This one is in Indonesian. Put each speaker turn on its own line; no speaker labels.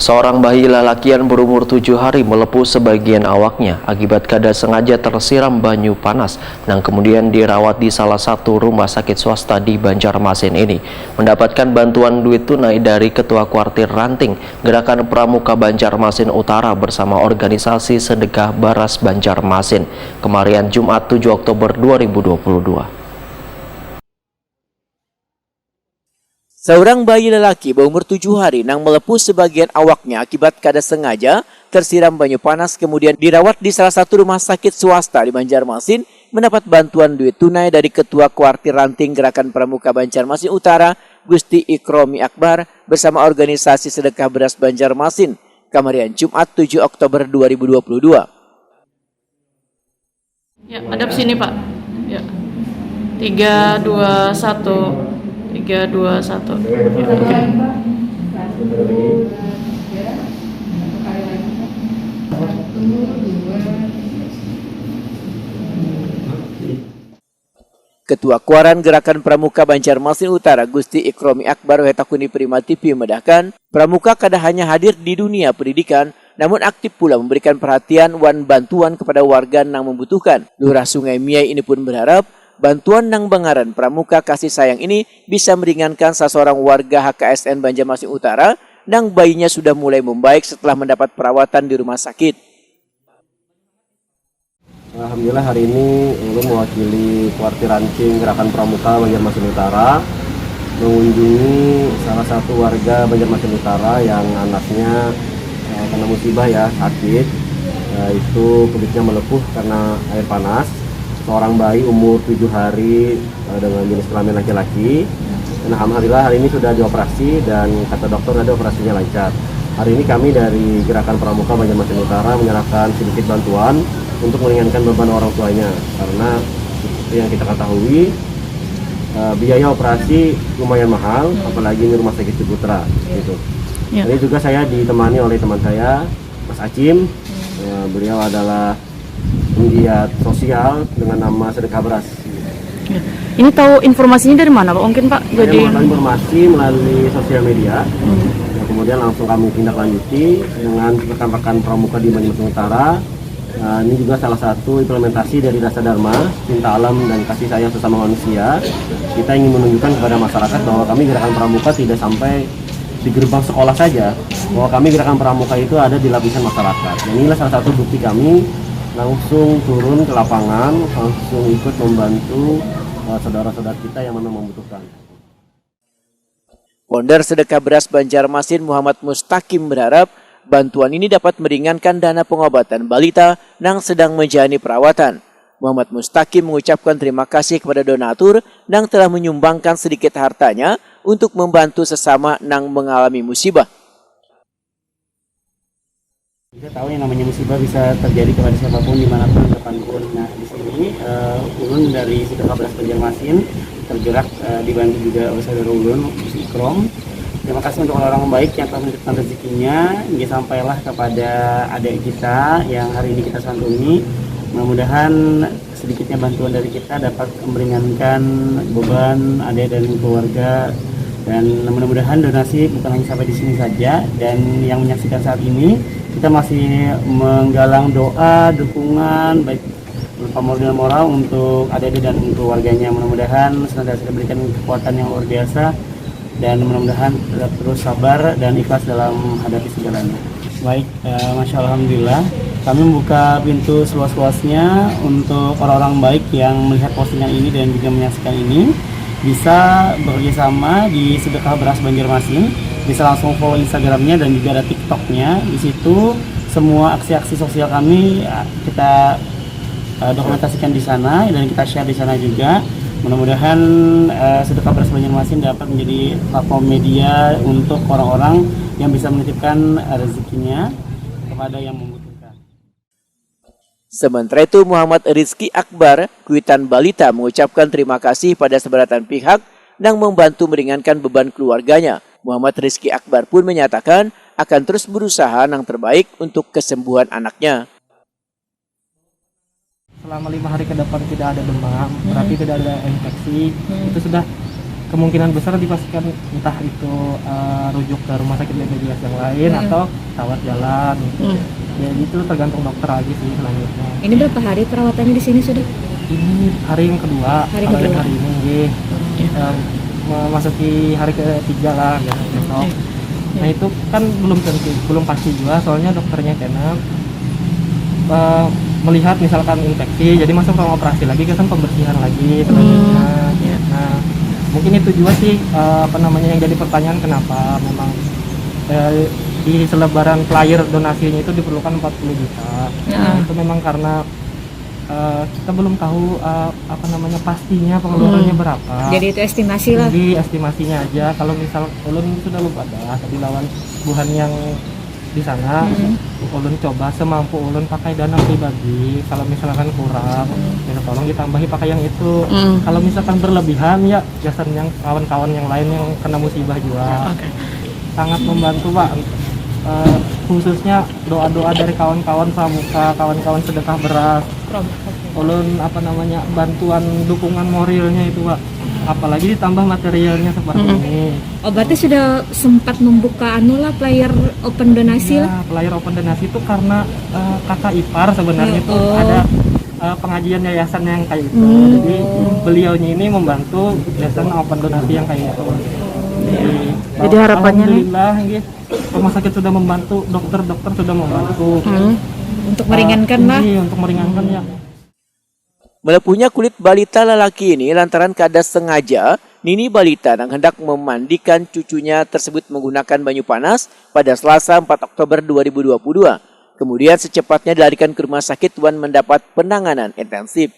Seorang bayi lalakian berumur 7 hari melepuh sebagian awaknya akibat kada sengaja tersiram banyu panas dan kemudian dirawat di salah satu rumah sakit swasta di Banjarmasin ini. Mendapatkan bantuan duit tunai dari Ketua Kuartir Ranting Gerakan Pramuka Banjarmasin Utara bersama organisasi Sedekah Baras Banjarmasin kemarin Jumat 7 Oktober 2022.
Seorang bayi lelaki berumur 7 hari yang melepuh sebagian awaknya akibat kada sengaja tersiram banyu panas kemudian dirawat di salah satu rumah sakit swasta di Banjarmasin mendapat bantuan duit tunai dari Ketua Kuartir Ranting Gerakan Pramuka Banjarmasin Utara Gusti Ikromi Akbar bersama organisasi Sedekah Beras Banjarmasin kemarin Jumat 7 Oktober 2022.
Ya, hadap sini Pak. Ya. 3, 2, 1. 3, 2, 1. Ya, oke.
Ketua Kuaran Gerakan Pramuka Banjarmasin Utara Gusti Ikromi Akbar Wetakuni Prima TV medahkan, Pramuka kada hanya hadir di dunia pendidikan, namun aktif pula memberikan perhatian wan bantuan kepada warga yang membutuhkan. Lurah Sungai Miai ini pun berharap bantuan nang Bangaran Pramuka Kasih Sayang ini bisa meringankan seseorang warga HKSN Banjarmasin Utara nang bayinya sudah mulai membaik setelah mendapat perawatan di rumah sakit.
Alhamdulillah hari ini ulun mewakili Kuartir Ranting Gerakan Pramuka Banjarmasin Utara mengunjungi salah satu warga Banjarmasin Utara yang anaknya kena musibah ya, sakit, itu kulitnya melepuh karena air panas. Seorang bayi umur 7 hari dengan jenis kelamin laki-laki. Dan alhamdulillah hari ini sudah dioperasi dan kata dokter ada operasinya lancar. Hari ini kami dari Gerakan Pramuka Banjarmasin Utara menyerahkan sedikit bantuan untuk meringankan beban orang tuanya karena seperti yang kita ketahui biaya operasi lumayan mahal, apalagi ini rumah sakit Ciputra gitu. Ya. Ini juga saya ditemani oleh teman saya Mas Acim. Beliau adalah penggiat sosial dengan nama Sedekah Beras.
Ya. Ini tahu informasinya dari mana Pak? Mungkin Pak
jadi informasi melalui sosial media. Ya, kemudian langsung kami tindak lanjuti dengan rekan-rekan pramuka di Banjarmasin Utara. Ini juga salah satu implementasi dari Dasar Dharma, cinta alam dan kasih sayang sesama manusia. Kita ingin menunjukkan kepada masyarakat bahwa kami Gerakan Pramuka tidak sampai di gerbang sekolah saja, bahwa kami Gerakan Pramuka itu ada di lapisan masyarakat. Dan inilah salah satu bukti kami langsung turun ke lapangan, langsung ikut membantu saudara-saudara kita yang memang membutuhkan.
Founder Sedekah Beras Banjarmasin Muhammad Mustaqim berharap bantuan ini dapat meringankan dana pengobatan balita yang sedang menjalani perawatan. Muhammad Mustaqim mengucapkan terima kasih kepada donatur yang telah menyumbangkan sedikit hartanya untuk membantu sesama yang mengalami musibah.
Kita tahu yang namanya musibah bisa terjadi kepada siapapun dimanapun kapanpun. Nah di sini ulun dari Sedekah Beras Banjarmasin tergerak dibantu juga oleh saudara ulun Gusti Ikrom. Terima kasih untuk orang-orang baik yang telah menitipkan rezekinya hingga sampailah kepada adik kita yang hari ini kita santuni. Mudah-mudahan sedikitnya bantuan dari kita dapat meringankan beban adik dan keluarga. Dan mudah-mudahan donasi bukan hanya sampai di sini saja, dan yang menyaksikan saat ini kita masih menggalang doa, dukungan baik berupa moral untuk adik-adik dan keluarganya. Mudah-mudahan senantiasa diberikan kekuatan yang luar biasa dan mudah-mudahan terus sabar dan ikhlas dalam hadapi segalanya. Baik, Masya Allah, Alhamdulillah kami membuka pintu seluas-luasnya untuk orang-orang baik yang melihat postingan ini dan juga menyaksikan ini bisa bekerjasama di Sedekah Beras Banjarmasin, bisa langsung follow Instagramnya dan juga ada TikToknya. Di situ semua aksi-aksi sosial kami kita dokumentasikan di sana dan kita share di sana juga. Mudah-mudahan Sedekah Beras Banjarmasin dapat menjadi platform media untuk orang-orang yang bisa menitipkan rezekinya kepada yang membutuhkan.
Sementara itu Muhammad Rizki Akbar, Kuitan Balita mengucapkan terima kasih pada seberatan pihak yang membantu meringankan beban keluarganya. Muhammad Rizki Akbar pun menyatakan akan terus berusaha yang terbaik untuk kesembuhan anaknya.
Selama 5 hari ke depan tidak ada demam, berarti tidak ada infeksi, itu sudah
kemungkinan besar dipastikan entah itu rujuk ke rumah sakit BPJS yang lain atau rawat jalan. Jadi itu tergantung dokter lagi sih selanjutnya.
Ini berapa hari perawatannya di sini sudah?
Ini hari yang kedua. Hari ini memasuki hari ketiga lah gitu, besok. Nah itu kan belum pasti juga, soalnya dokternya kena melihat misalkan infeksi, jadi masuk ruang operasi lagi kan pembersihan lagi selanjutnya. Nah mungkin itu juga sih yang jadi pertanyaan, kenapa memang di selebaran flyer donasinya itu diperlukan 40 juta. Nah, itu memang karena kita belum tahu pastinya pengeluarannya berapa.
Jadi itu estimasi lah.
Jadi estimasinya aja. Kalau misal ulun sudah lupa dah tadi lawan buhan yang di sana, ulun coba semampu ulun pakai dana pribadi. Kalau misalkan kurang, ya tolong ditambahi pakai yang itu. Kalau misalkan berlebihan ya jasan yang kawan-kawan yang lain yang kena musibah juga. Sangat membantu Pak. Khususnya doa-doa dari kawan-kawan pramuka, kawan-kawan sedekah beras, ulun bantuan dukungan moralnya itu Pak, apalagi ditambah materialnya seperti ini.
Oh berarti sudah sempat membuka flyer open donasi lah?
Flyer open donasi itu karena kakak ipar sebenarnya itu ada pengajian yayasan yang kayak itu, jadi beliaunya ini membantu yayasan open donasi yang kayak itu.
Jadi harapannya
alhamdulillah rumah sakit sudah membantu, dokter sudah membantu
untuk meringankan lah.
Untuk meringankan ya.
Melepuhnya kulit balita lelaki ini lantaran kada sengaja Nini balita yang hendak memandikan cucunya tersebut menggunakan banyu panas pada Selasa 4 Oktober 2022. Kemudian secepatnya dilarikan ke rumah sakit Wan mendapat penanganan intensif.